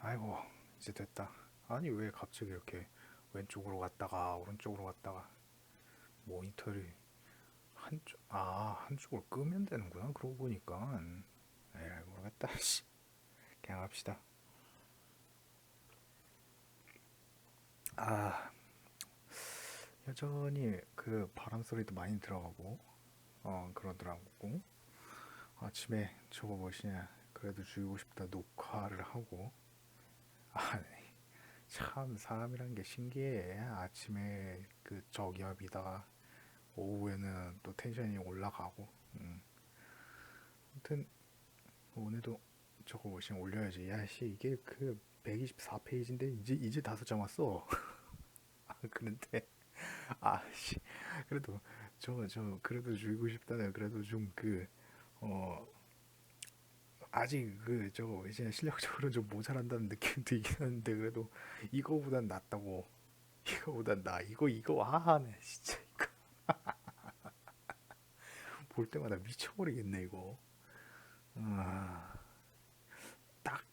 아이고, 이제 됐다. 아니, 왜 갑자기 이렇게 왼쪽으로 갔다가 오른쪽으로 갔다가 모니터를 한쪽을 끄면 되는구나. 그러고 보니까. 에이, 모르겠다. 씨. 그냥 합시다. 아, 여전히 그 바람 소리도 많이 들어가고, 그러더라고. 아침에 저거 뭐시냐. 그래도 죽이고 싶다 녹화를 하고. 아, 참, 사람이란 게 신기해. 아침에 그 저기압이다가 오후에는 또 텐션이 올라가고. 아무튼 오늘도 저거 뭐시 올려야지. 야씨 이게 그 124페이지인데 이제 5장 왔어. 그런데 아씨 그래도 저 그래도 죽이고 싶다네. 그래도 좀 어 아직 저거 이제 실력적으로 좀 모자란다는 느낌도 있긴 한데 그래도 이거보단 낫다고. 이거보단 나 이거 네 진짜 이거 볼 때마다 미쳐버리겠네 이거. 아, 딱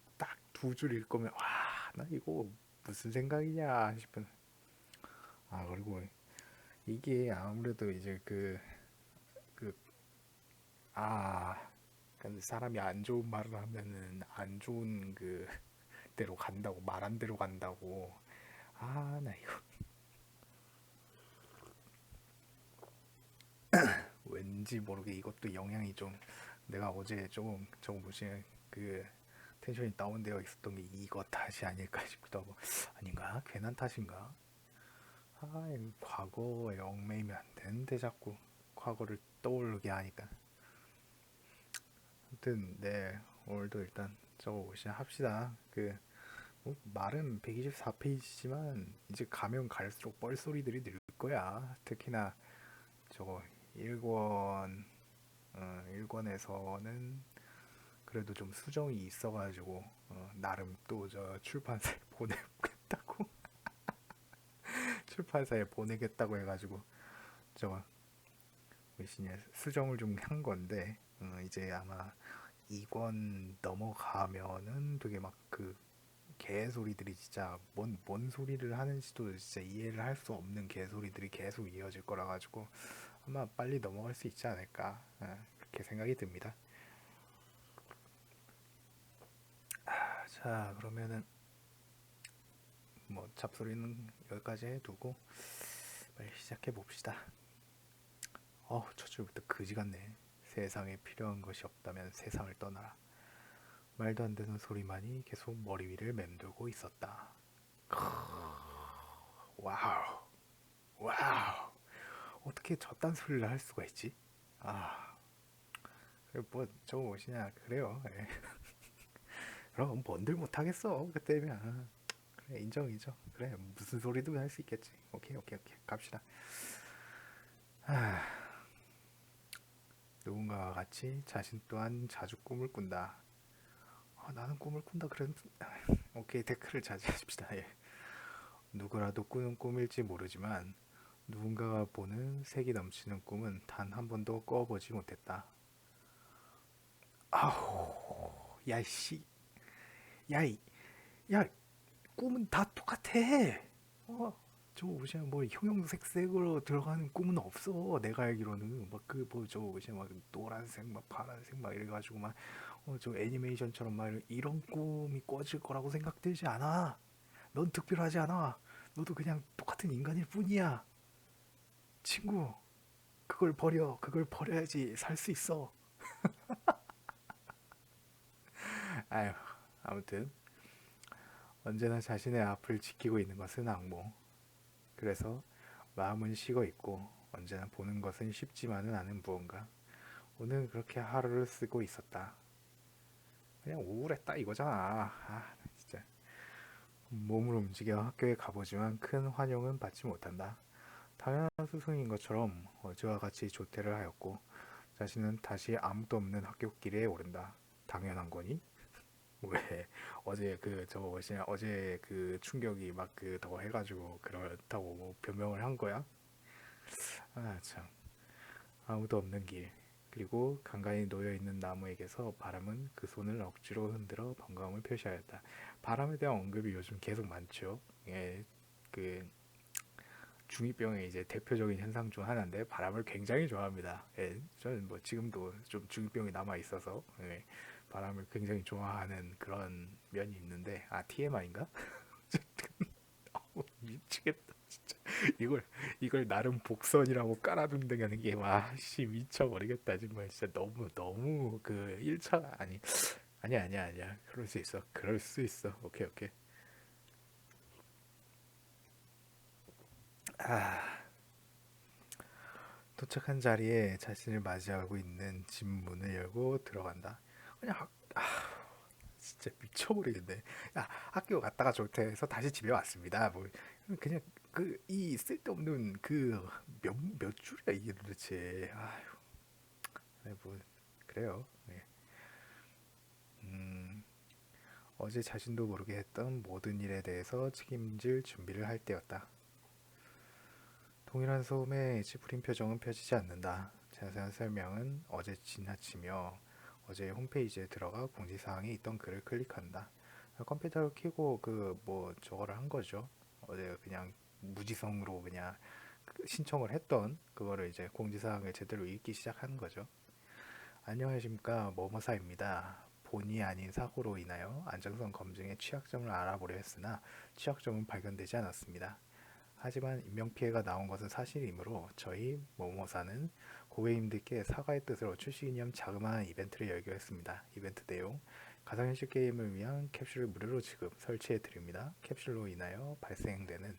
두 줄 읽으면 와 나 이거 무슨 생각이냐 싶은. 그리고 이게 아무래도 이제 그, 아, 근데 사람이 안 좋은 말을 하면은 안 좋은 대로 간다고, 말한 대로 간다고. 나 이거 왠지 모르게 이것도 영향이 좀, 내가 어제 조금, 저거 뭐지, 그, 텐션이 다운되어 있었던 게 이거 탓이 아닐까 싶기도 하고, 아닌가? 괜한 탓인가? 이거 과거에 얽매이면 안 되는데 자꾸 과거를 떠오르게 하니까. 아무튼 네 오늘도 일단 저거 시작합시다. 말은 124페이지지만 이제 가면 갈수록 뻘소리들이 늘 거야. 특히나 저거 1권 1권에서는 그래도 좀 수정이 있어가지고 나름 또 저 출판사에 보내겠다고 출판사에 보내겠다고 해가지고 저거 수정을 좀 한 건데 이제 아마 2권 넘어가면은 되게 막 개소리들이 진짜 뭔 소리를 하는지도 진짜 이해를 할 수 없는 개소리들이 계속 이어질 거라 가지고 아마 빨리 넘어갈 수 있지 않을까 그렇게 생각이 듭니다. 자 그러면은 뭐 잡소리는 여기까지 해두고 빨리 시작해 봅시다. 첫 줄부터 그지 같네. 세상에 필요한 것이 없다면 세상을 떠나라. 말도 안 되는 소리만이 계속 머리 위를 맴돌고 있었다. 와우, 와우. 어떻게 저딴 소리를 할 수가 있지? 아, 뭐 저거 무엇이냐 그래요. 예. 그럼 뭔들 못하겠어 그때면. 그래 인정. 그래 무슨 소리도 할 수 있겠지. 오케이 갑시다. 누군가와 같이 자신 또한 자주 꿈을 꾼다. 나는 꿈을 꾼다 그래. 오케이 댓글을 자제하십시다. 예. 누구라도 꾸는 꿈일지 모르지만 누군가가 보는 색이 넘치는 꿈은 단 한 번도 꿔보지 못했다. 아우, 야씨, 야이, 야, 꿈은 다 똑같아. 어, 저 옷이 뭐 형형색색으로 들어가는 꿈은 없어. 내가 알기로는 막 저 옷이 막 노란색, 막 파란색 막 이래가지고 막 저 애니메이션처럼 막 이런 꿈이 꿔질 거라고 생각되지 않아. 넌 특별하지 않아. 너도 그냥 똑같은 인간일 뿐이야. 친구, 그걸 버려. 그걸 버려야지 살 수 있어. 아휴, 아무튼 언제나 자신의 앞을 지키고 있는 것은 악몽. 그래서 마음은 식어 있고 언제나 보는 것은 쉽지만은 않은 무언가. 오늘 그렇게 하루를 쓰고 있었다. 그냥 우울했다 이거잖아. 진짜. 몸을 움직여 학교에 가보지만 큰 환영은 받지 못한다. 당연한 스승인 것처럼 어제와 같이 조퇴를 하였고 자신은 다시 아무도 없는 학교길에 오른다. 당연한 거니? 왜 어제 저거 뭐냐 어제 충격이 막 더 해가지고 그렇다고 뭐 변명을 한 거야? 참 아무도 없는 길. 그리고 간간히 놓여있는 나무에게서 바람은 그 손을 억지로 흔들어 번거함을 표시하였다. 바람에 대한 언급이 요즘 계속 많죠. 예, 그 중이병의 이제 대표적인 현상 중 하나인데 바람을 굉장히 좋아합니다. 예, 저는 뭐 지금도 좀 중이병이 남아 있어서 예, 바람을 굉장히 좋아하는 그런 면이 있는데 TMI인가? 미치겠다 진짜. 이걸 나름 복선이라고 깔아둔다는 게 와씨 미쳐버리겠다 정말. 진짜 너무 너무 그 1차 아니야 그럴 수 있어 오케이 오케이. 도착한 자리에 자신을 맞이하고 있는 집 문을 열고 들어간다. 그냥 진짜 미쳐버리겠네. 야, 학교 갔다가 좋대해서 다시 집에 왔습니다. 뭐 그냥 그 이 쓸데없는 그 몇 줄이야 이게 도대체. 아휴, 뭐 그래요. 네. 음, 어제 자신도 모르게 했던 모든 일에 대해서 책임질 준비를 할 때였다. 동일한 소음에 찌푸린 표정은 펴지지 않는다. 자세한 설명은 어제 지나치며 어제 홈페이지에 들어가 공지사항이 있던 글을 클릭한다. 컴퓨터를 켜고 그 뭐 저거를 한 거죠. 어제 그냥 무지성으로 그냥 신청을 했던 그거를 이제 공지사항을 제대로 읽기 시작하는 거죠. 안녕하십니까 뭐뭐사입니다. 본의 아닌 사고로 인하여 안정성 검증에 취약점을 알아보려 했으나 취약점은 발견되지 않았습니다. 하지만 인명피해가 나온 것은 사실이므로 저희 모모사는 고객님들께 사과의 뜻으로 출시기념 자그마한 이벤트를 열기로 했습니다. 이벤트 내용 가상현실 게임을 위한 캡슐을 무료로 지급 설치해 드립니다. 캡슐로 인하여 발생되는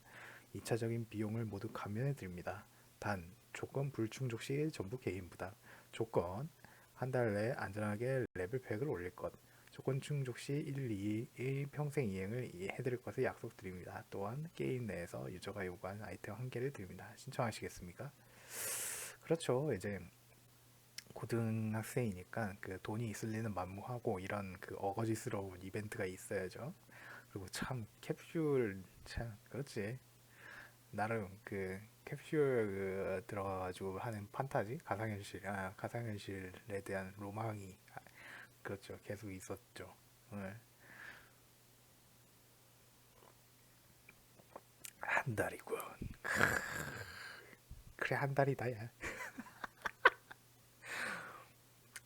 2차적인 비용을 모두 감면해 드립니다. 단 조건 불충족 시 전부 개인 부담. 조건 한 달 내에 안전하게 레벨팩을 올릴 것. 조건 충족 시 1, 2의 평생 이행을 해드릴 것을 약속드립니다. 또한 게임 내에서 유저가 요구한 아이템 한 개를 드립니다. 신청하시겠습니까? 그렇죠. 이제 고등학생이니까 그 돈이 있을 리는 만무하고 이런 그 어거지스러운 이벤트가 있어야죠. 그리고 참 캡슐 참 그렇지. 나름 그 캡슐 들어가가지고 하는 판타지 가상현실에 대한 로망이 그렇죠. 계속 있었죠. 네. 한 달이군. 그래 한 달이다 야.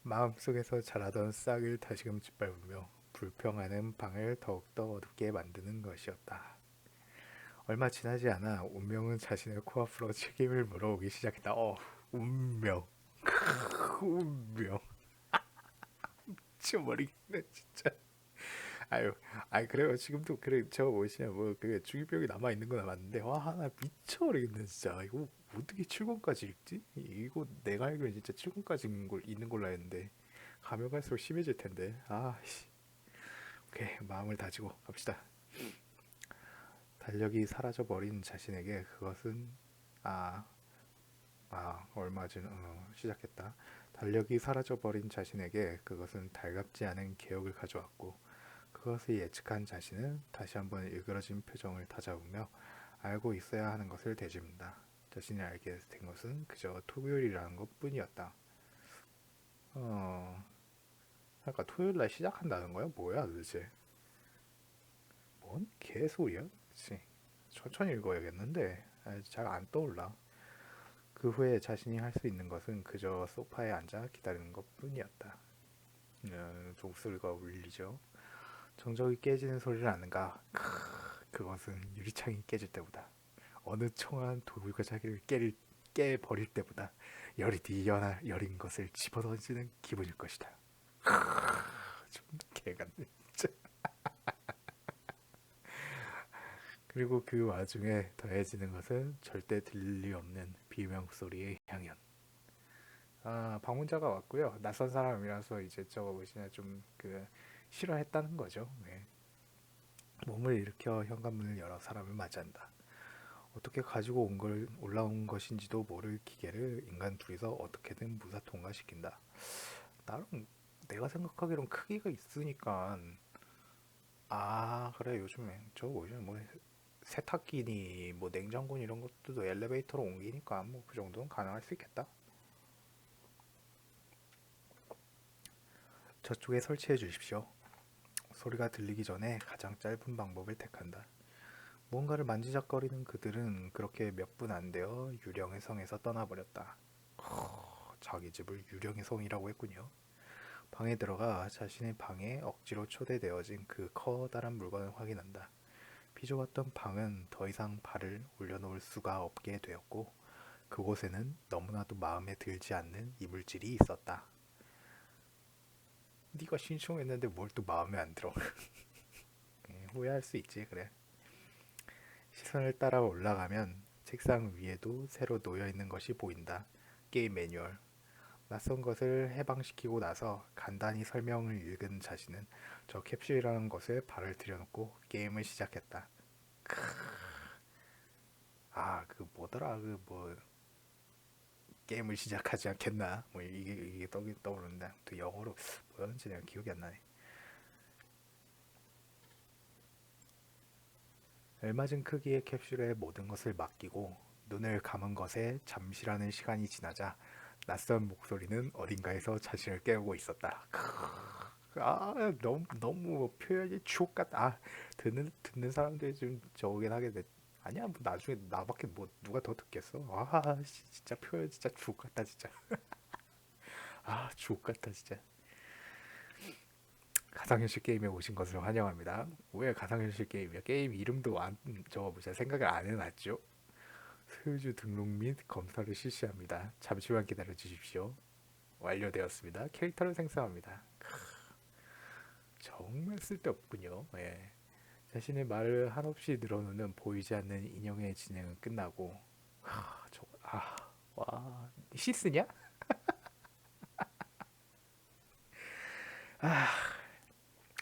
마음속에서 자라던 싹을 다시금 짓밟으며 불평하는 방을 더욱더 어둡게 만드는 것이었다. 얼마 지나지 않아 운명은 자신의 코앞으로 책임을 물어오기 시작했다. 운명. 운명. 미쳐버리겠네 진짜. 아유, 그래요. 지금도 그래 저 뭐시냐 뭐그 중이병이 남아 있는 건 맞는데 와 나 미쳐버리겠네 진짜. 이거 어떻게 7권까지 읽지? 이거 내가 알기로는 진짜 7권까지 있는 걸로 알았는데 가면 갈수록 심해질 텐데. 씨. 오케이 마음을 다지고 갑시다. 달력이 사라져 버린 자신에게 그것은 아, 얼마 전 시작했다. 달력이 사라져 버린 자신에게 그것은 달갑지 않은 기억을 가져왔고 그것을 예측한 자신은 다시 한번 일그러진 표정을 다잡으며 알고 있어야 하는 것을 되짚는다. 자신이 알게 된 것은 그저 토요일이라는 것뿐이었다. 어, 그러니까 토요일 날 시작한다는 거야? 뭐야 도대체? 뭔 개소리야? 그치? 천천히 읽어야겠는데 잘 안 떠올라. 그 후에 자신이 할 수 있는 것은 그저 소파에 앉아 기다리는 것뿐이었다. 종소리가 울리죠. 정적이 깨지는 소리를 아는가? 그것은 유리창이 깨질 때보다 어느 청아한 돌고자기를 깨버릴 때보다 여린 것을 집어던지는 기분일 것이다. 좀 개같네 진짜. 그리고 그 와중에 더해지는 것은 절대 들릴 리 없는 비명소리의 향연. 방문자가 왔고요. 낯선 사람이라서 이제 저거 보시나 좀 그 싫어했다는 거죠. 네. 몸을 일으켜 현관문을 열어 사람을 맞이한다. 어떻게 가지고 올라온 것인지도 모를 기계를 인간 둘이서 어떻게든 무사 통과시킨다. 나름 내가 생각하기론 크기가 있으니까 그래 요즘에 저 뭐지 뭐 세탁기니 뭐 냉장고니 이런 것들도 엘리베이터로 옮기니까 뭐 그 정도는 가능할 수 있겠다. 저쪽에 설치해 주십시오. 소리가 들리기 전에 가장 짧은 방법을 택한다. 무언가를 만지작거리는 그들은 그렇게 몇 분 안 되어 유령의 성에서 떠나버렸다. 자기 집을 유령의 성이라고 했군요. 방에 들어가 자신의 방에 억지로 초대되어진 그 커다란 물건을 확인한다. 비좁았던 방은 더 이상 발을 올려놓을 수가 없게 되었고 그곳에는 너무나도 마음에 들지 않는 이물질이 있었다. 네가 신청했는데 뭘 또 마음에 안 들어. 후회할 수 있지. 그래. 시선을 따라 올라가면 책상 위에도 새로 놓여있는 것이 보인다. 게임 매뉴얼. 낯선 것을 해방시키고 나서 간단히 설명을 읽은 자신은 저 캡슐이라는 것에 발을 들여놓고 게임을 시작했다. 그 뭐더라, 그 뭐 게임을 시작하지 않겠나? 뭐 이게 떠오르는데 또 영어로 뭐였는지 내가 기억이 안 나네. 알맞은 크기의 캡슐에 모든 것을 맡기고 눈을 감은 것에 잠시라는 시간이 지나자 낯선 목소리는 어딘가에서 자신을 깨우고 있었다. 너무 표현이 주옥 같다. 듣는 사람들이 좀 저긴 하겠네. 아니야, 뭐 나중에 나밖에 뭐 누가 더 듣겠어. 진짜 표현 진짜 주옥 같다 진짜. 주옥 같다 진짜. 가상현실 게임에 오신 것을 환영합니다. 왜 가상현실 게임이야? 게임 이름도 생각을 안 해놨죠? 소유주 등록 및 검사를 실시합니다. 잠시만 기다려 주십시오. 완료되었습니다. 캐릭터를 생성합니다. 정말 쓸데없군요. 예. 자신의 말을 한없이 늘어놓는 보이지 않는 인형의 진행은 끝나고 와, 시스냐?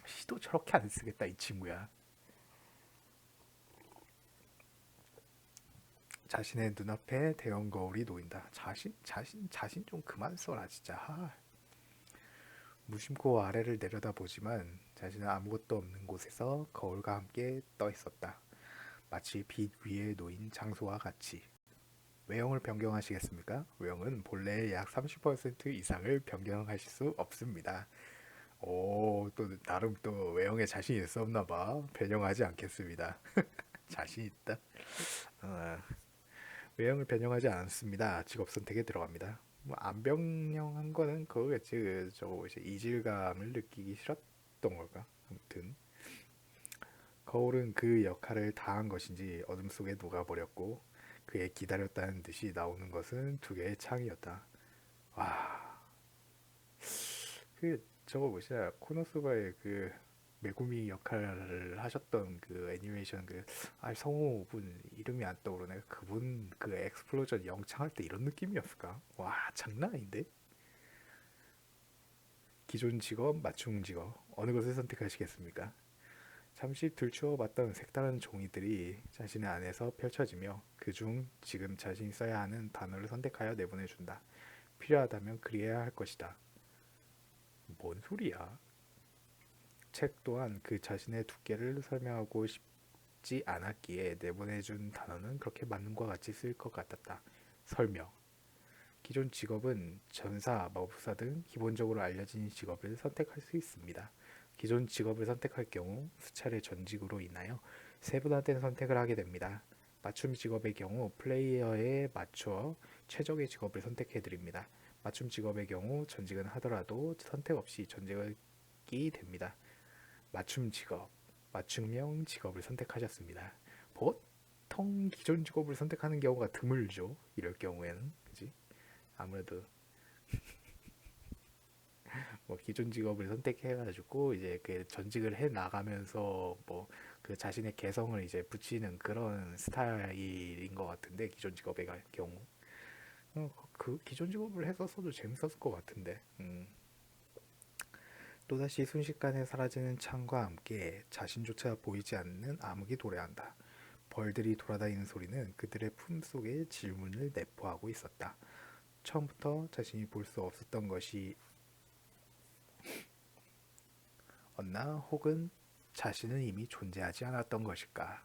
시도 저렇게 안 쓰겠다 이 친구야. 자신의 눈앞에 대형 거울이 놓인다. 자신 좀 그만 써라 진짜. 무심코 아래를 내려다보지만 자신은 아무것도 없는 곳에서 거울과 함께 떠 있었다. 마치 빛 위에 놓인 장소와 같이. 외형을 변경하시겠습니까? 외형은 본래의 약 30% 이상을 변경하실 수 없습니다. 또 나름 또 외형에 자신이 있었나 봐. 변형하지 않겠습니다. 자신 있다. 어, 외형을 변형하지 않습니다. 직업 선택에 들어갑니다. 뭐 안 변형한 거는 그거겠지. 저거 이제 이질감을 느끼기 싫었던 걸까? 아무튼 거울은 그 역할을 다한 것인지 어둠 속에 녹아버렸고 그의 기다렸다는 듯이 나오는 것은 두 개의 창이었다. 와, 그 저거 뭐시야? 코노스바의 그 메구미 역할을 하셨던 그 애니메이션 성우분 이름이 안 떠오르네. 그분 그 엑스플로전 영창할 때 이런 느낌이었을까? 와, 장난 아닌데? 기존 직업, 맞춤 직업 어느 것을 선택하시겠습니까? 잠시 들추어 봤던 색다른 종이들이 자신의 안에서 펼쳐지며 그중 지금 자신이 써야 하는 단어를 선택하여 내보내준다. 필요하다면 그리해야 할 것이다. 뭔 소리야? 책 또한 그 자신의 두께를 설명하고 싶지 않았기에 내보내준 단어는 그렇게 맞는 것 같이 쓰일 것 같았다. 설명. 기존 직업은 전사, 마법사 등 기본적으로 알려진 직업을 선택할 수 있습니다. 기존 직업을 선택할 경우 수차례 전직으로 인하여 세분화된 선택을 하게 됩니다. 맞춤 직업의 경우 플레이어에 맞춰 최적의 직업을 선택해 드립니다. 맞춤 직업의 경우 전직은 하더라도 선택 없이 전직이 됩니다. 맞춤 직업, 맞춤형 직업을 선택하셨습니다. 보통 기존 직업을 선택하는 경우가 드물죠. 이럴 경우에는 그지? 아무래도 뭐 기존 직업을 선택해가지고 이제 그 전직을 해 나가면서 뭐 그 자신의 개성을 이제 붙이는 그런 스타일인 것 같은데 기존 직업의 경우 그 기존 직업을 했었어도 재밌었을 것 같은데 또다시 순식간에 사라지는 창과 함께 자신조차 보이지 않는 암흑이 도래한다. 벌들이 돌아다니는 소리는 그들의 품속에 질문을 내포하고 있었다. 처음부터 자신이 볼 수 없었던 것이 었나 혹은 자신은 이미 존재하지 않았던 것일까.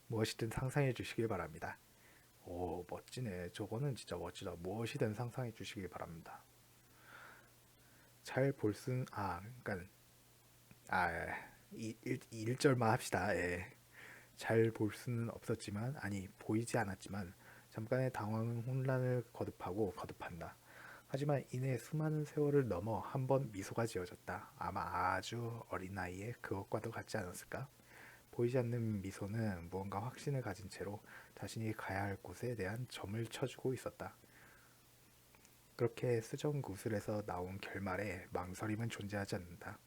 무엇이든 상상해 주시길 바랍니다. 오, 멋지네. 저거는 진짜 멋지다. 무엇이든 상상해 주시길 바랍니다. 잘 볼 수는 그러니까 아, 일절만 합시다. 예. 잘 볼 수는 없었지만 아니 보이지 않았지만 잠깐의 당황은 혼란을 거듭한다. 하지만 이내 수많은 세월을 넘어 한 번 미소가 지어졌다. 아마 아주 어린 나이에 그것과도 같지 않았을까? 보이지 않는 미소는 무언가 확신을 가진 채로 자신이 가야 할 곳에 대한 점을 쳐주고 있었다. 그렇게 수정구슬에서 나온 결말에 망설임은 존재하지 않는다.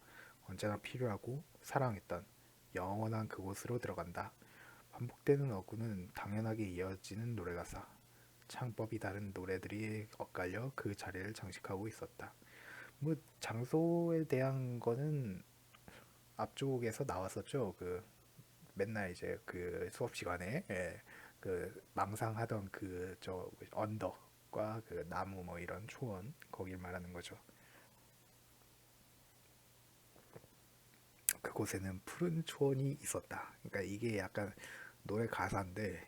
언제나 필요하고 사랑했던 영원한 그곳으로 들어간다. 반복되는 어구는 당연하게 이어지는 노래가사. 창법이 다른 노래들이 엇갈려 그 자리를 장식하고 있었다. 뭐 장소에 대한 거는 앞쪽에서 나왔었죠. 그 맨날 이제 그 수업 시간에 그 망상하던 그 저 언덕과 그 나무 뭐 이런 초원 거길 말하는 거죠. 그곳에는 푸른 초원이 있었다. 그러니까 이게 약간 노래 가사인데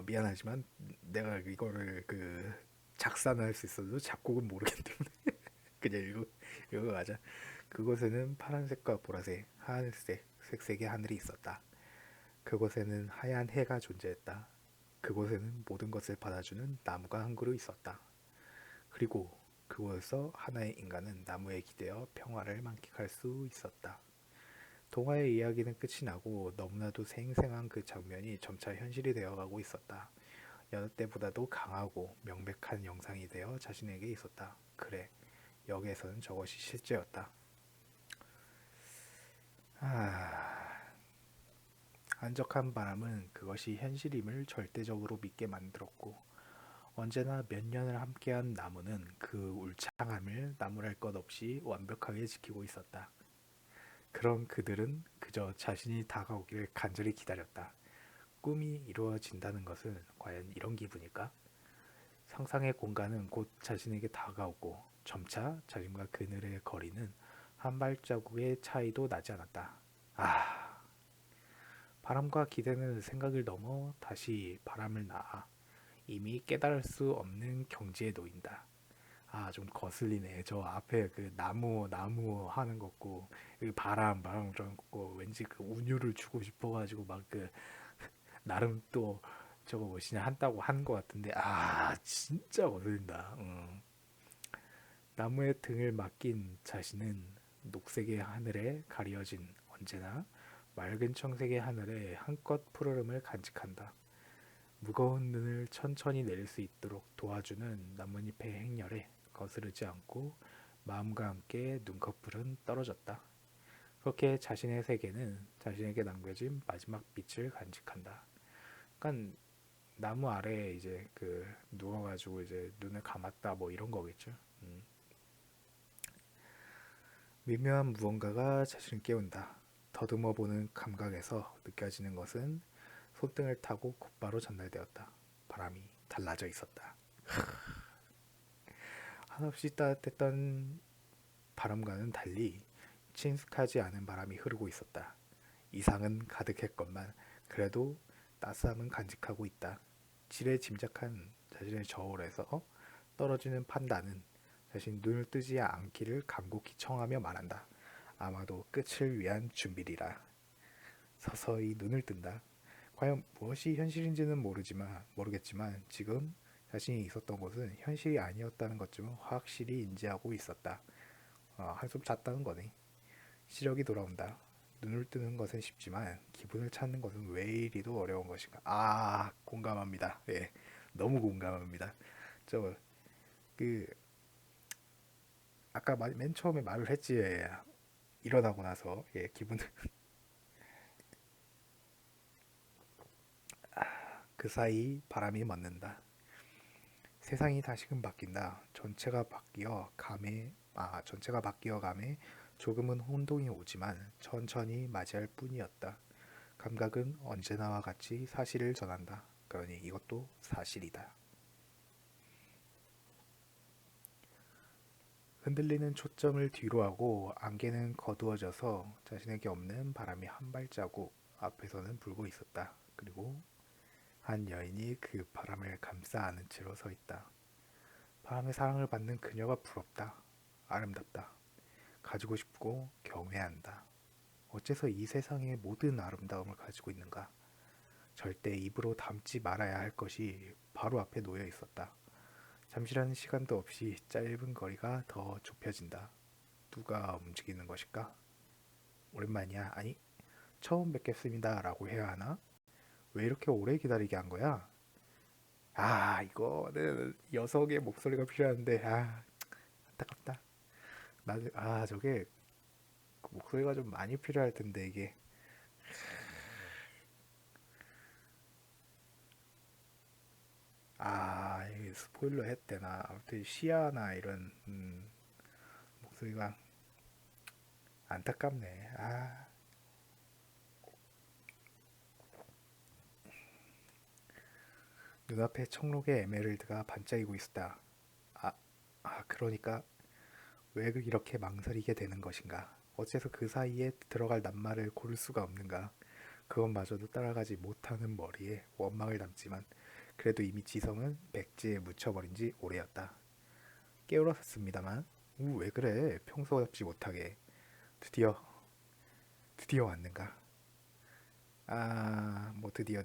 미안하지만 내가 이거를 그 작사는 할 수 있어도 작곡은 모르기 때문에 그냥 읽어가자. 그곳에는 파란색과 보라색, 하늘색, 색색의 하늘이 있었다. 그곳에는 하얀 해가 존재했다. 그곳에는 모든 것을 받아주는 나무가 한 그루 있었다. 그리고 그곳에서 하나의 인간은 나무에 기대어 평화를 만끽할 수 있었다. 동화의 이야기는 끝이 나고 너무나도 생생한 그 장면이 점차 현실이 되어가고 있었다. 여느 때보다도 강하고 명백한 영상이 되어 자신에게 있었다. 그래, 여기에서는 저것이 실제였다. 한적한 바람은 그것이 현실임을 절대적으로 믿게 만들었고 언제나 몇 년을 함께한 나무는 그 울창함을 나무랄 것 없이 완벽하게 지키고 있었다. 그런 그들은 그저 자신이 다가오기를 간절히 기다렸다. 꿈이 이루어진다는 것은 과연 이런 기분일까? 상상의 공간은 곧 자신에게 다가오고 점차 자신과 그늘의 거리는 한 발자국의 차이도 나지 않았다. 바람과 기대는 생각을 넘어 다시 바람을 낳아 이미 깨달을 수 없는 경지에 놓인다. 좀 거슬리네. 저 앞에 그 나무 하는 거고, 그 바람 그런 거고, 왠지 그 운율을 주고 싶어가지고 막 그 나름 또 저거 뭐시냐 한다고 한 것 같은데, 진짜 거슬린다. 나무의 등을 맡긴 자신은 녹색의 하늘에 가려진 언제나 맑은 청색의 하늘에 한껏 푸르름을 간직한다. 무거운 눈을 천천히 내릴 수 있도록 도와주는 나뭇잎의 행렬에 거스르지 않고 마음과 함께 눈꺼풀은 떨어졌다. 그렇게 자신의 세계는 자신에게 남겨진 마지막 빛을 간직한다. 그러니까 나무 아래에 이제 그 누워가지고 이제 눈을 감았다 뭐 이런 거겠죠. 미묘한 무언가가 자신을 깨운다. 더듬어 보는 감각에서 느껴지는 것은 손등을 타고 곧바로 전달되었다. 바람이 달라져 있었다. 한없이 따뜻했던 바람과는 달리 친숙하지 않은 바람이 흐르고 있었다. 이상은 가득했건만 그래도 따스함은 간직하고 있다. 지레 짐작한 자신의 저울에서 떨어지는 판단은 자신 눈을 뜨지 않기를 간곡히 청하며 말한다. 아마도 끝을 위한 준비리라. 서서히 눈을 뜬다. 과연 무엇이 현실인지는 모르겠지만 지금 자신이 있었던 곳은 현실이 아니었다는 것쯤은 확실히 인지하고 있었다. 한숨 잤다는 거네. 시력이 돌아온다. 눈을 뜨는 것은 쉽지만 기분을 찾는 것은 왜 이리도 어려운 것인가. 공감합니다. 예, 너무 공감합니다. 저 그 아까 맨 처음에 말을 했지. 일어나고 나서 기분 그 사이 바람이 멎는다. 세상이 다시금 바뀐다. 전체가 바뀌어 감에 조금은 혼동이 오지만 천천히 맞이할 뿐이었다. 감각은 언제나와 같이 사실을 전한다. 그러니 이것도 사실이다. 흔들리는 초점을 뒤로 하고 안개는 거두어져서 자신에게 없는 바람이 한 발자국 앞에서는 불고 있었다. 그리고 한 여인이 그 바람을 감싸 안은 채로 서 있다. 바람의 사랑을 받는 그녀가 부럽다. 아름답다. 가지고 싶고 경외한다. 어째서 이 세상의 모든 아름다움을 가지고 있는가? 절대 입으로 담지 말아야 할 것이 바로 앞에 놓여 있었다. 잠시라는 시간도 없이 짧은 거리가 더 좁혀진다. 누가 움직이는 것일까? 오랜만이야. 아니, 처음 뵙겠습니다. 라고 해야 하나? 왜 이렇게 오래 기다리게 한 거야? 아, 이거는 여성의 목소리가 필요한데, 안타깝다. 저게 목소리가 좀 많이 필요할 텐데, 이게. 이게 스포일러 했대나. 아무튼 시아나 이런, 목소리가 안타깝네. 눈앞에 청록의 에메랄드가 반짝이고 있었다. 아, 그러니까 왜 이렇게 망설이게 되는 것인가? 어째서 그 사이에 들어갈 낱말을 고를 수가 없는가? 그것마저도 따라가지 못하는 머리에 원망을 담지만 그래도 이미 지성은 백지에 묻혀버린 지 오래였다. 깨울었습니다만 왜 그래? 평소답지 못하게. 드디어 왔는가? 뭐 드디어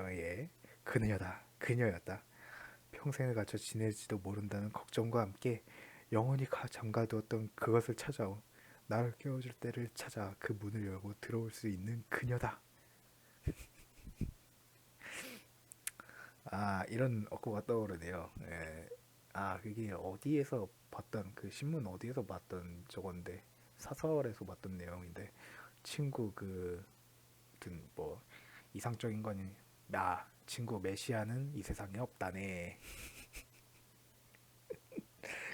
예. 그녀였다. 평생을 갖춰 지낼지도 모른다는 걱정과 함께 영원히 잠가두었던 그것을 찾아온 나를 깨워줄 때를 찾아 그 문을 열고 들어올 수 있는 그녀다. 이런 어구가 떠오르네요. 예. 그게 어디에서 봤던 그 신문 어디에서 봤던 저건데 사설에서 봤던 내용인데 친구 무슨 뭐 이상적인 거니 친구 메시아는 이 세상에 없다네.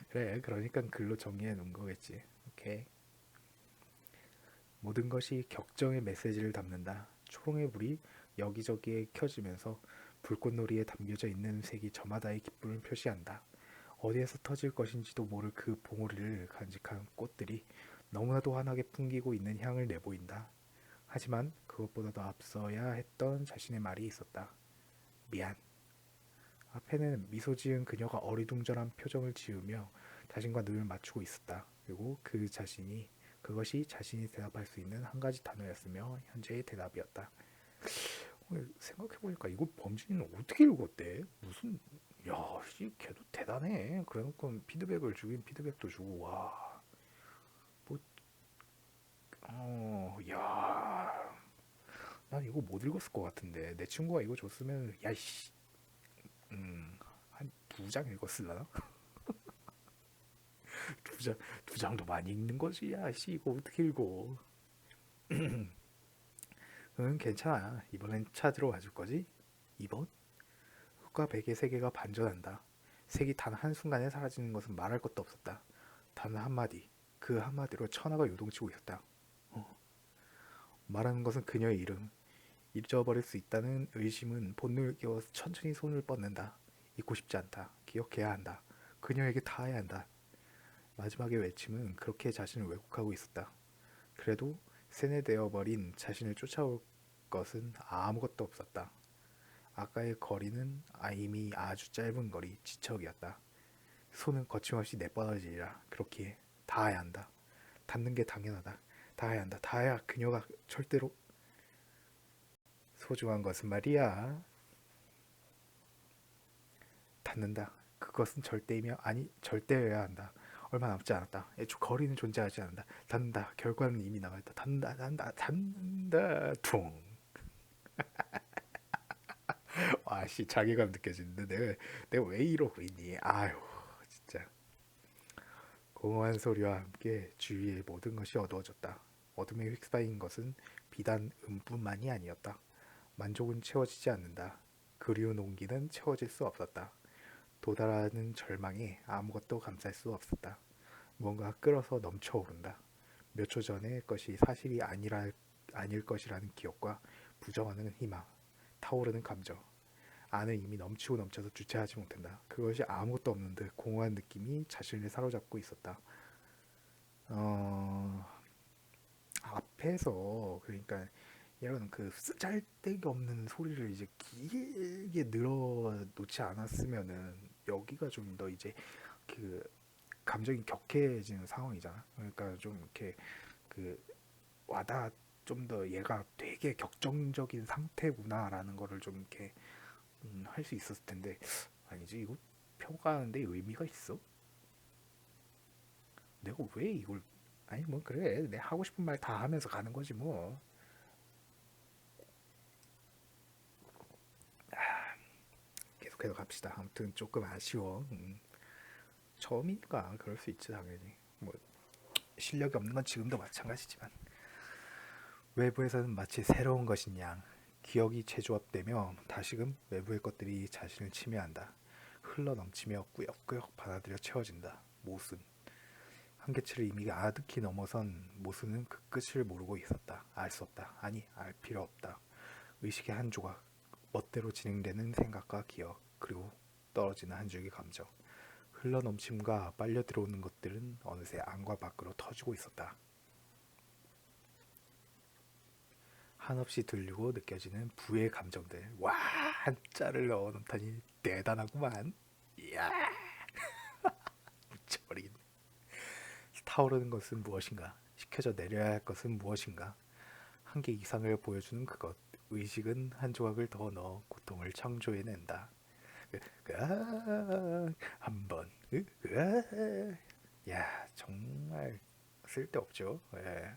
그래, 그러니까 글로 정리해 놓은 거겠지. 오케이. 모든 것이 격정의 메시지를 담는다. 초롱의 불이 여기저기에 켜지면서 불꽃놀이에 담겨져 있는 색이 저마다의 기쁨을 표시한다. 어디에서 터질 것인지도 모를 그 봉우리를 간직한 꽃들이 너무나도 환하게 풍기고 있는 향을 내보인다. 하지만 그것보다도 앞서야 했던 자신의 말이 있었다. 미안. 앞에는 미소 지은 그녀가 어리둥절한 표정을 지으며 자신과 눈을 맞추고 있었다. 그리고 그것이 자신이 대답할 수 있는 한 가지 단어였으며 현재의 대답이었다. 생각해보니까 이거 범진이는 어떻게 읽었대? 걔도 대단해. 그래놓고 피드백을 주긴 피드백도 주고, 뭐, 난 이거 못 읽었을 것 같은데. 내 친구가 이거 줬으면, 한 두 장 읽었을라나? 두 장도 많이 읽는 거지. 이거 어떻게 읽어? 응, 괜찮아. 이번엔 찾으러 와줄 거지? 2번? 흙과 백의 세계가 반전한다. 색이 단 한순간에 사라지는 것은 말할 것도 없었다. 단 한마디, 그 한마디로 천하가 요동치고 있었다. 말하는 것은 그녀의 이름. 잊어버릴 수 있다는 의심은 본능을 깨워서 천천히 손을 뻗는다. 잊고 싶지 않다. 기억해야 한다. 그녀에게 닿아야 한다. 마지막의 외침은 그렇게 자신을 왜곡하고 있었다. 그래도 세뇌되어 버린 자신을 쫓아올 것은 아무것도 없었다. 아까의 거리는 이미 아주 짧은 거리, 지척이었다. 손은 거침없이 내뻗어지리라. 그렇기에 닿아야 한다. 닿는 게 당연하다. 닿아야 한다. 닿아야 그녀가 절대로 소중한 것은 말이야. 닿는다. 그것은 절대이며 절대여야 한다. 얼마 남지 않았다. 애초 거리는 존재하지 않는다. 닿는다. 결과는 이미 남아있다. 닿는다. 퉁. 자괴감 느껴지는데 내가 왜 이러고 있니? 진짜. 공허한 소리와 함께 주위의 모든 것이 어두워졌다. 어둠에 휩싸인 것은 비단 음뿐만이 아니었다. 만족은 채워지지 않는다. 그리운 온기는 채워질 수 없었다. 도달하는 절망에 아무것도 감쌀 수 없었다. 무언가 끌어서 넘쳐오른다. 몇 초 전의 것이 사실이 아닐 것이라는 기억과 부정하는 희망, 타오르는 감정. 안은 이미 넘치고 넘쳐서 주체하지 못한다. 그것이 아무것도 없는 듯 공허한 느낌이 자신을 사로잡고 있었다. 앞에서 그러니까 이런 그 쓰잘데기 없는 소리를 이제 길게 늘어놓지 않았으면은 여기가 좀 더 이제 그 감정이 격해지는 상황이잖아. 그러니까 좀 이렇게 그 와다 좀 더 얘가 되게 격정적인 상태구나라는 거를 좀 이렇게 할 수 있었을 텐데 아니지. 이거 평가하는데 의미가 있어? 내가 왜 이걸 아니 뭐 그래 내 하고 싶은 말 다 하면서 가는 거지 뭐. 계속해서 갑시다. 아무튼 조금 아쉬워. 처음이니까 그럴 수 있지 당연히. 뭐 실력이 없는 건 지금도 마찬가지지만 외부에서는 마치 새로운 것인 양 기억이 재조합되며 다시금 외부의 것들이 자신을 침해한다. 흘러넘치며 꾸역꾸역 받아들여 채워진다. 모순. 한계치를 이미 아득히 넘어선 모순은 그 끝을 모르고 있었다. 알 수 없다. 아니 알 필요 없다. 의식의 한 조각, 멋대로 진행되는 생각과 기억, 그리고 떨어지는 한 줄기 감정. 흘러넘침과 빨려 들어오는 것들은 어느새 안과 밖으로 터지고 있었다. 한없이 들리고 느껴지는 부의 감정들. 와, 한자를 넣어놓다니 대단하구만. 이야, 미쳐버리겠네. 타오르는 것은 무엇인가? 식혀져 내려야 할 것은 무엇인가? 한계 이상을 보여주는 그것. 의식은 한 조각을 더 넣어 고통을 창조해낸다. 한 번. 야, 정말 쓸데없죠. 예.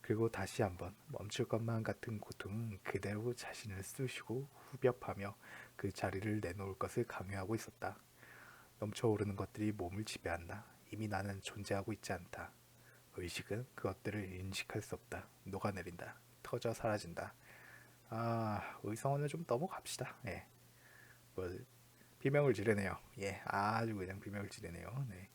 그리고 다시 한번 멈출 것만 같은 고통은 그대로 자신을 쑤시고 후벼파며 그 자리를 내놓을 것을 강요하고 있었다. 넘쳐오르는 것들이 몸을 지배한다. 이미 나는 존재하고 있지 않다. 의식은 그것들을 인식할 수 없다. 녹아내린다. 터져 사라진다. 아, 의성어는 좀 넘어갑시다. 예. 뭐 비명을 지르네요. 예, 아주 그냥 비명을 지르네요. 네.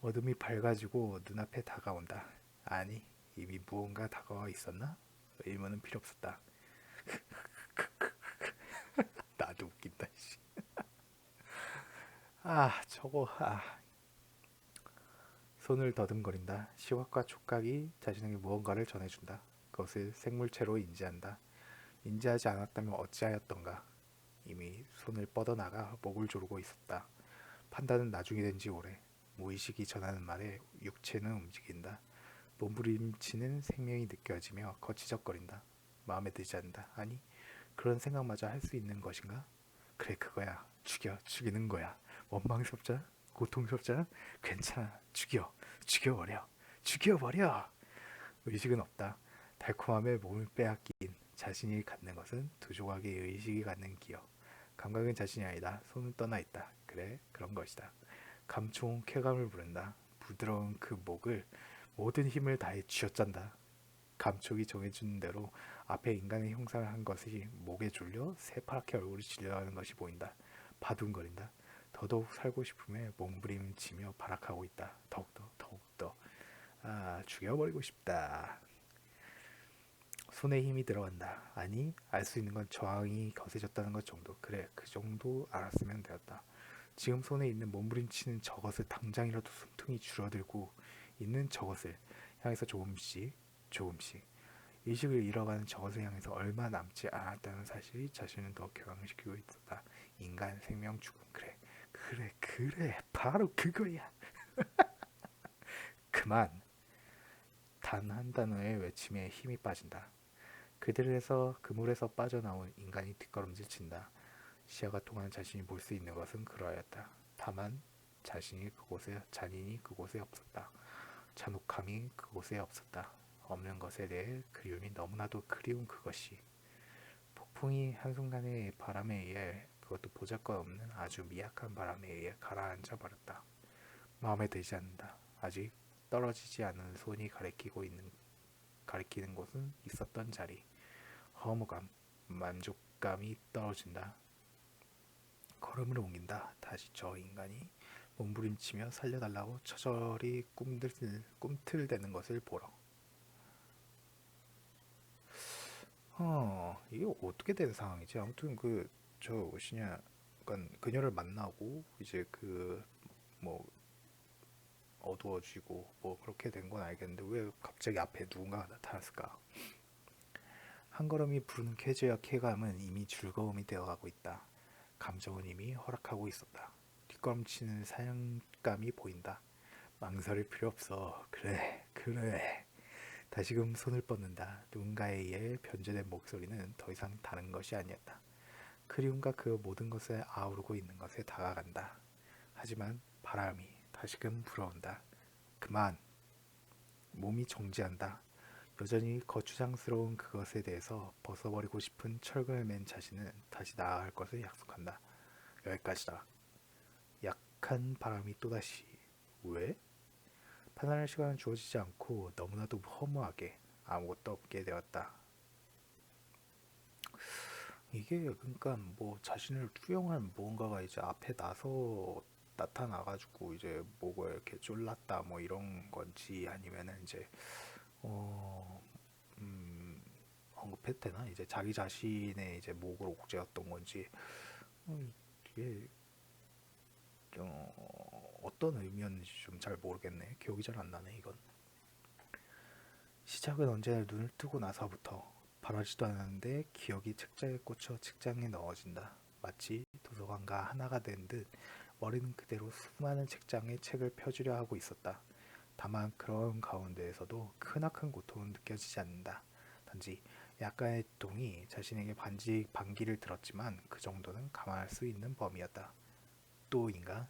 어둠이 밝아지고 눈앞에 다가온다. 아니, 이미 무언가 다가와 있었나? 의문은 필요 없었다. 나도 웃긴다. 아, 저거. 손을 더듬거린다. 시각과 촉각이 자신에게 무언가를 전해준다. 그것을 생물체로 인지한다. 인지하지 않았다면 어찌하였던가. 이미 손을 뻗어나가 목을 조르고 있었다. 판단은 나중에 된지 오래. 무의식이 전하는 말에 육체는 움직인다. 몸부림치는 생명이 느껴지며 거치적거린다. 마음에 들지 않는다. 아니, 그런 생각마저 할 수 있는 것인가? 그래, 그거야. 죽이는 거야. 원망스럽잖아? 고통스럽잖아? 괜찮아. 죽여버려. 죽여버려. 의식은 없다. 달콤함에 몸을 빼앗긴 자신이 갖는 것은 두 조각의 의식이 갖는 기억. 감각은 자신이 아니다. 손은 떠나 있다. 그래, 그런 것이다. 감초온 쾌감을 부른다. 부드러운 그 목을 모든 힘을 다해 쥐어짠다. 감촉이 정해주는 대로 앞에 인간의 형상을 한 것이 목에 졸려 새파랗게 얼굴이 질려가는 것이 보인다. 바둥거린다. 더더욱 살고 싶음에 몸부림치며 발악하고 있다. 더욱더. 아, 죽여버리고 싶다. 손에 힘이 들어간다. 아니, 알 수 있는 건 저항이 거세졌다는 것 정도. 그래, 그 정도 알았으면 되었다. 지금 손에 있는 몸부림치는 저것을 당장이라도 숨통이 줄어들고 있는 저것을 향해서 조금씩 의식을 잃어가는 저것을 향해서 얼마 남지 않았다는 사실이 자신을 더 격앙시키고 있었다. 인간 생명 죽음. 그래 바로 그거야. 그만. 단 한 단어의 외침에 힘이 빠진다. 그들에서 그물에서 빠져나온 인간이 뒷걸음질 친다. 시야가 통하는 자신이 볼 수 있는 것은 그러하였다. 다만 잔인이 그곳에 없었다. 잔혹함이 그곳에 없었다. 없는 것에 대해 그리움이 너무나도 그리운 그것이 폭풍이 한순간의 바람에 의해 그것도 보잘것없는 아주 미약한 바람에 의해 가라앉아 버렸다. 마음에 들지 않는다. 아직 떨어지지 않은 손이 가리키는 곳은 있었던 자리. 허무감, 만족감이 떨어진다. 걸음을 옮긴다. 다시 저 인간이 몸부림치며 살려달라고 처절히 꿈틀대는 것을 보러. 이게 어떻게 된 상황이지? 아무튼 저 뭐시냐, 약간 그녀를 만나고 이제 뭐 어두워지고 뭐 그렇게 된 건 알겠는데 왜 갑자기 앞에 누군가가 나타났을까? 한 걸음이 부르는 쾌재와 쾌감은 이미 즐거움이 되어가고 있다. 감정은 이미 허락하고 있었다. 뒷걸음치는 사냥감이 보인다. 망설일 필요 없어. 그래, 그래. 다시금 손을 뻗는다. 누군가에 의해 변제된 목소리는 더 이상 다른 것이 아니었다. 그리움과 그 모든 것을 아우르고 있는 것에 다가간다. 하지만 바람이 다시금 불어온다. 그만. 몸이 정지한다. 여전히 거추장스러운 그것에 대해서 벗어버리고 싶은 철근을 맨 자신은 다시 나아갈 것을 약속한다. 여기까지다. 약한 바람이 또다시. 왜? 판단할 시간은 주어지지 않고 너무나도 허무하게 아무것도 없게 되었다. 이게 그러니까 뭐 자신을 투영한 무언가가 이제 앞에 나타나가지고 이제 목을 이렇게 졸랐다 뭐 이런 건지 아니면은 이제 어 언급해도 되나 이제 자기 자신의 이제 목을 옥죄었던 건지 이게 어떤 의미였는지 좀 잘 모르겠네. 기억이 잘 안 나네 이건. 시작은 언제나 눈을 뜨고 나서부터. 바라지도 않았는데 기억이 책장에 꽂혀 책장에 넣어진다. 마치 도서관과 하나가 된 듯 머리는 그대로 수많은 책장에 책을 펴주려 하고 있었다. 다만 그런 가운데에서도 크나큰 고통은 느껴지지 않는다. 단지 약간의 동이 자신에게 반기를 들었지만 그 정도는 감안할 수 있는 범위였다. 또인가?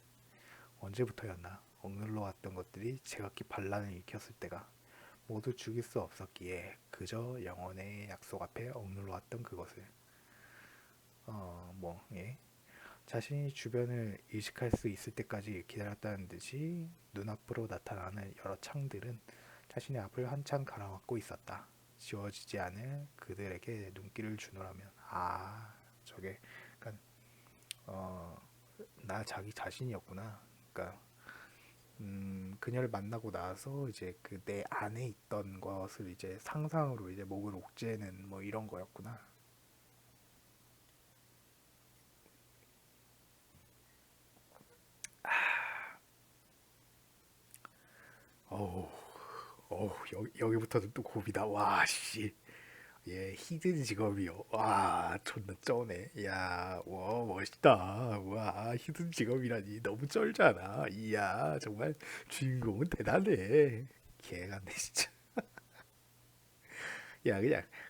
언제부터였나? 억눌러 왔던 것들이 제각기 반란을 일으켰을 때가 모두 죽일 수 없었기에 그저 영혼의 약속 앞에 억눌러 왔던 그것을 예. 자신이 주변을 의식할 수 있을 때까지 기다렸다는 듯이 눈앞으로 나타나는 여러 창들은 자신의 앞을 한참 가로막고 있었다. 지워지지 않을 그들에게 눈길을 주노라면 저게 그러니까 나 자기 자신이었구나. 그러니까 그녀를 만나고 나서 이제 그 내 안에 있던 것을 이제 상상으로 이제 목을 옥죄는 뭐 이런 거였구나. 어우, 여기부터는 또 고비다. 와, 씨. 예, 히든 직업이요. 와, 존나 쩌네. 야, 와, 멋있다. 와, 히든 직업이라니. 너무 쩔잖아. 이야, 정말 주인공은 대단해. 개같네, 진짜. 야,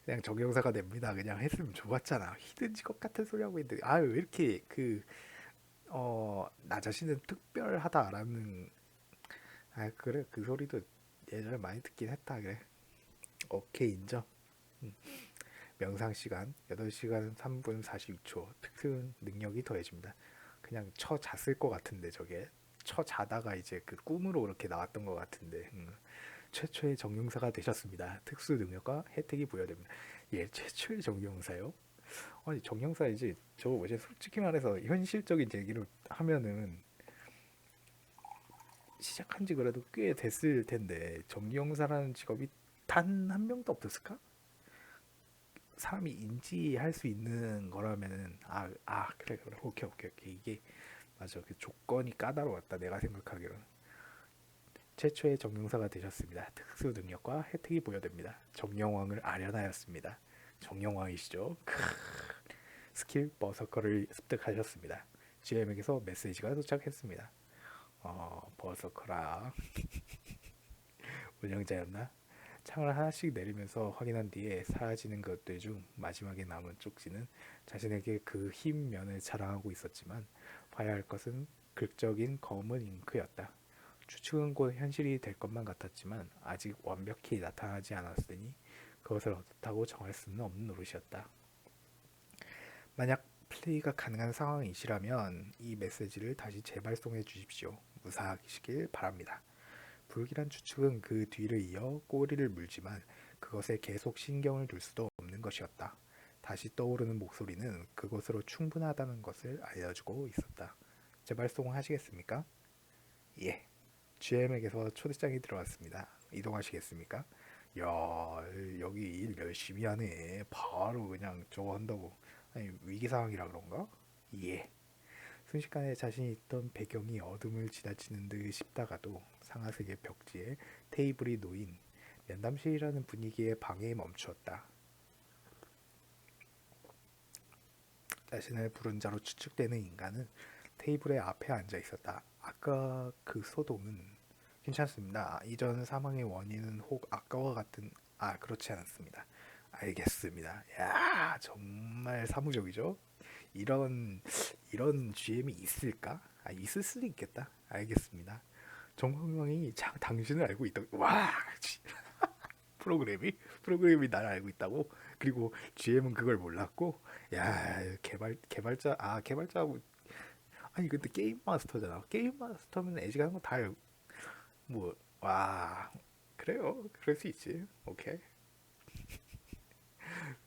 그냥 정형사가 됩니다. 그냥 했으면 좋았잖아. 히든 직업 같은 소리 하고 있는데, 아유, 왜 이렇게 나 자신은 특별하다라는, 그래, 그 소리도 예전에 많이 듣긴 했다, 그래. 오케이, 인정. 명상 시간 8시간 3분 42초. 특수 능력이 더해집니다. 그냥 잤을 것 같은데 저게 자다가 이제 그 꿈으로 이렇게 나왔던 것 같은데 최초의 정용사가 되셨습니다. 특수 능력과 혜택이 부여됩니다. 예, 최초의 정용사요? 아니 정용사 이제 솔직히 말해서 현실적인 얘기를 하면은 시작한 지 그래도 꽤 됐을 텐데 정용사라는 직업이 단 한 명도 없었을까? 사람이 인지할 수 있는 거라면은 그래 오케이 이게 맞아 그 조건이 까다로웠다 내가 생각하기로는. 최초의 정령사가 되셨습니다. 특수 능력과 혜택이 부여됩니다. 정령왕을 아련하였습니다. 정령왕이시죠. 스킬 버서커를 습득하셨습니다. GM에게서 메시지가 도착했습니다. 버서커라 운영자였나? 창을 하나씩 내리면서 확인한 뒤에 사라지는 것들 중 마지막에 남은 쪽지는 자신에게 그 흰 면을 자랑하고 있었지만 봐야 할 것은 극적인 검은 잉크였다. 추측은 곧 현실이 될 것만 같았지만 아직 완벽히 나타나지 않았으니 그것을 어떻다고 정할 수는 없는 노릇이었다. 만약 플레이가 가능한 상황이시라면 이 메시지를 다시 재발송해 주십시오. 무사하시길 바랍니다. 불길한 추측은 그 뒤를 이어 꼬리를 물지만 그것에 계속 신경을 둘 수도 없는 것이었다. 다시 떠오르는 목소리는 그것으로 충분하다는 것을 알려주고 있었다. 재발송하시겠습니까? 예. GM에게서 초대장이 들어왔습니다. 이동하시겠습니까? 야, 여기 일 열심히 하네. 바로 그냥 저거 한다고. 아니, 위기 상황이라 그런가? 예. 순식간에 자신이 있던 배경이 어둠을 지나치는 듯 싶다가도 상아색의 벽지에 테이블이 놓인 면담실이라는 분위기의 방에 멈추었다. 자신을 부른 자로 추측되는 인간은 테이블의 앞에 앉아 있었다. 아까 그 소동은 괜찮습니다. 이전 사망의 원인은 혹 아까와 같은 그렇지 않았습니다. 알겠습니다. 야 정말 사무적이죠? 이런 GM이 있을까? 있을 수도 있겠다. 알겠습니다. 정황이 당신을 알고 있다. 와 프로그램이 나를 알고 있다고. 그리고 GM은 그걸 몰랐고. 야 개발자하고. 아니 근데 게임 마스터잖아. 게임 마스터면 애지간한 거다 알고. 와 그래요. 그럴 수 있지. 오케이.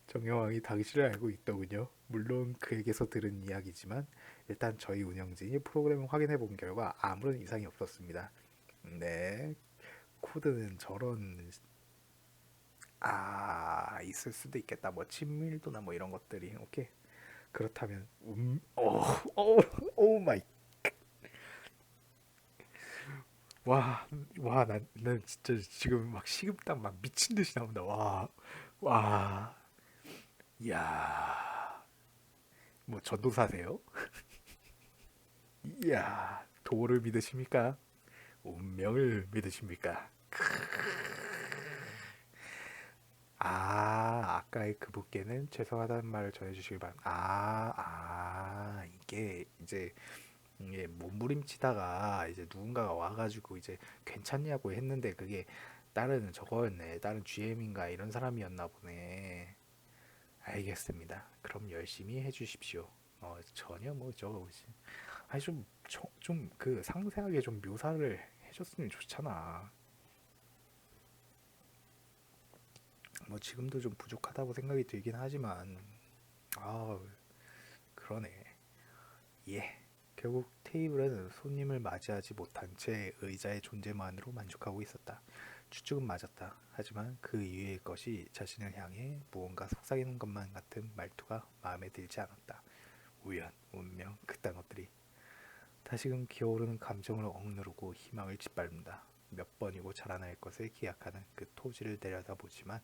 정여왕이 당신을 알고 있더군요. 물론 그에게서 들은 이야기지만 일단 저희 운영진이 프로그램을 확인해 본 결과 아무런 이상이 없었습니다. 네, 코드는 저런 있을 수도 있겠다. 뭐 친밀도나 뭐 이런 것들이. 오케이. 그렇다면 오 마이. 난 진짜 지금 막 식은땀 막 미친 듯이 나온다. 와, 이야, 뭐 전도사세요? 이야, 도를 믿으십니까? 운명을 믿으십니까? 아까의 그 분께는 죄송하다는 말을 전해주시길 바랍니다. 이게 몸부림치다가 이제 누군가가 와가지고 이제 괜찮냐고 했는데 그게 다른 저거였네. 다른 GM인가 이런 사람이었나 보네. 알겠습니다. 그럼 열심히 해주십시오. 전혀 뭐 저거 아니 좀 그 상세하게 좀 묘사를 해줬으면 좋잖아. 뭐 지금도 좀 부족하다고 생각이 들긴 하지만 아 그러네. 예. 결국 테이블은 손님을 맞이하지 못한 채 의자의 존재만으로 만족하고 있었다. 추측은 맞았다. 하지만 그 이외의 것이 자신을 향해 무언가 속삭이는 것만 같은 말투가 마음에 들지 않았다. 우연, 운명, 그딴 것들이 다시금 기어오르는 감정을 억누르고 희망을 짓밟는다. 몇 번이고 자라날 것을 기약하는 그 토지를 내려다보지만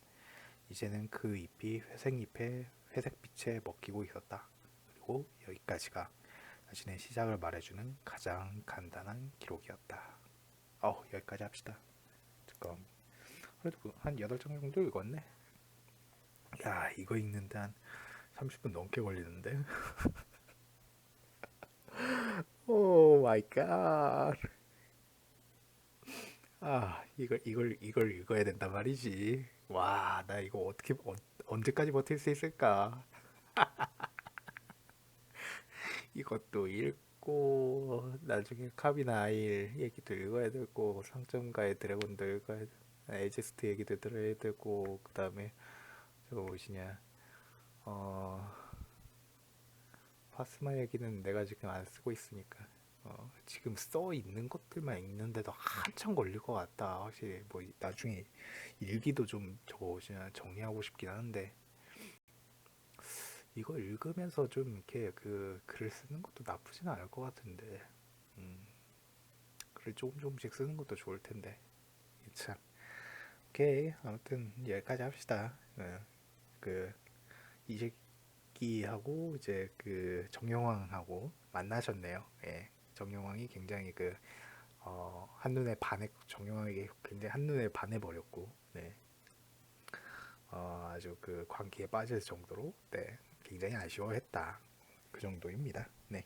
이제는 그 잎이 회색잎에 회색빛에 먹히고 있었다. 그리고 여기까지가 자신의 시작을 말해주는 가장 간단한 기록이었다. 여기까지 합시다. 잠깐. 그래도 한 8장 정도 읽었네. 야, 이거 읽는데 한 30분 넘게 걸리는데? 오 마이 갓. 이걸 읽어야 된단 말이지. 와, 나 이거 언제까지 버틸 수 있을까? 이것도 읽고 나중에 카비나 아일 얘기도 읽어야 되고 상점가의 드래곤도 읽어야 되고 에지스트 얘기도 들어야 되고 그 다음에 저거 무엇이냐 어 파스마 얘기는 내가 지금 안 쓰고 있으니까 지금 써 있는 것들만 읽는데도 한참 걸릴 것 같다. 확실히 뭐 나중에 일기도 좀 저거 무엇이냐 정리하고 싶긴 한데 이거 읽으면서 좀 이렇게 그 글을 쓰는 것도 나쁘진 않을 것 같은데 음, 글을 조금씩 쓰는 것도 좋을 텐데 참. 오케이 아무튼 여기까지 합시다. 그 이재기하고 이제 그 정영왕하고 만나셨네요. 예, 정영왕이 굉장히 한눈에 반해 정영왕에게 굉장히 한눈에 반해 버렸고 네. 아주 그 관계에 빠질 정도로 네, 굉장히 아쉬워했다. 그 정도입니다. 네.